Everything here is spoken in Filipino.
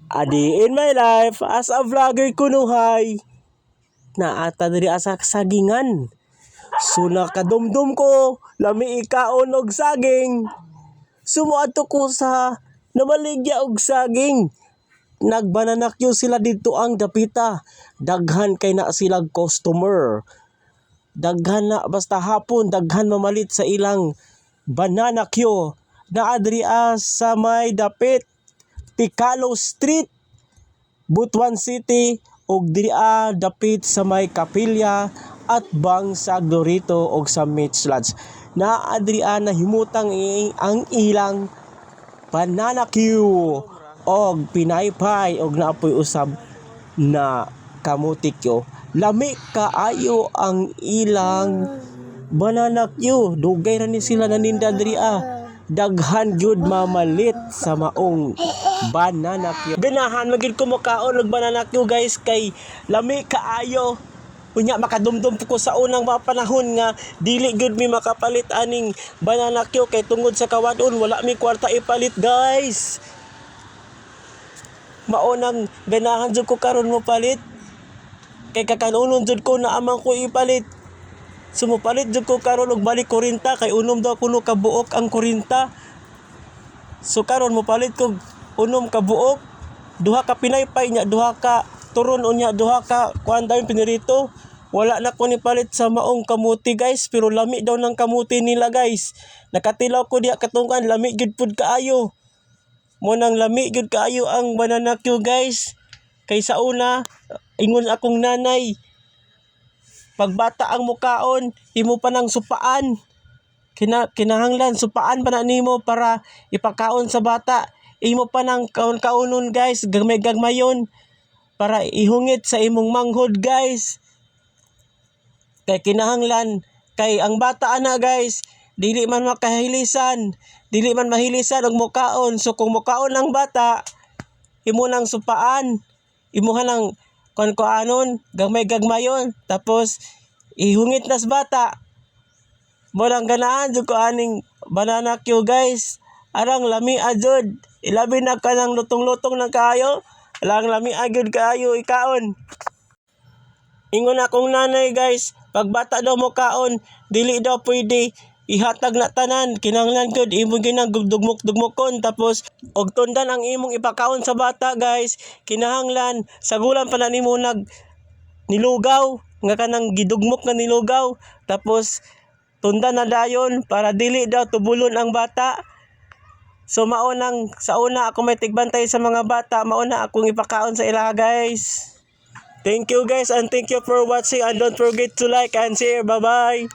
Adi in my life as a vlogger kunuhay na ata diri asa sagingan. So nakadumdum ko lami ikaon og saging. Sumuadto ko sa namaligya og saging. Nagbananakyo sila dito ang dapita. Daghan kay na silang customer. Daghan na basta hapon daghan mamalit sa ilang banana queue na adri sa may dapit Picalo Street, Butuan City ug diri dapit sa may Kapilya at Bangsag Dorito ug sa Mitchlodge. Na adri na himutang ang ilang banana queue og pinaypay og naapoy usab na kamutikyo. Lami kaayo ang ilang banana queue. Dugay ra ni sila naninda diri Daghan gyud mamalit sa maong banana queue. Ganahan magid ko mokaon og banana queue guys kay lami kaayo. Unya makadumdum ko sa unang mga panahon nga dili gyud mi makapalit aning banana queue kay tungod sa kawadon wala mi kwarta ipalit guys. Maunang ganahan jud ko karon mo palit. Kay kakanunon jud ko na amang ko ipalit. Sumupalit jud ko karon og balik 40 kay unom daw kuno ka buok ang 40. So karon mo palit ko unom ka buok, duha ka pinaypay nya, duha ka turon unya, duha ka kuan daw pinirito. Wala na ko ni palit sa maong kamuti guys, pero lami daw ng kamuti nila guys. Nakatilaw ko diha katungkan lami gyud pud kaayo. Mo nang lami gyud kaayo ang banana queue guys. Kay sa una ingon akong nanay, pagbata ang mukaon, imo pa nang supaan. Kinahanglan supaan pa na nimo para ipakaon sa bata. Imo pa nang kaon-kaonon guys, gagmay-gagmayon para ihungit sa imong manghod guys. Kay kinahanglan kay ang bata ana guys, dili man makahilisan, dili man mahilisan og mukaon. So kung mukaon ang bata, imo nang supaan, imo nang kuan-kuanon, gagmay-gagmayon, tapos ihungit nas bata. Mo lang ganahan jud ko aning banana queue guys. Arang lami ajud. Ilabi na ka ng lutong-lutong ng kaayo. Alang lami agud kaayo ikaon. Ingon akong nanay guys, pag bata daw mo kaon, dili daw pwede ihatag na tanan. Kinahanglan gud imo ginang dugmok-dugmokon, tapos og tundan ang imong ipakaon sa bata guys. Kinahanglan sagulan pa na nimo nilugaw nga kanang gidugmok nga nilugaw, tapos tundan na dayon para dili daw tubulon ang bata. So maunang sa una ako may tigbantay sa mga bata, mauna akong ipakaon sa ila guys. Thank you guys and thank you for watching, and don't forget to like and share. Bye bye.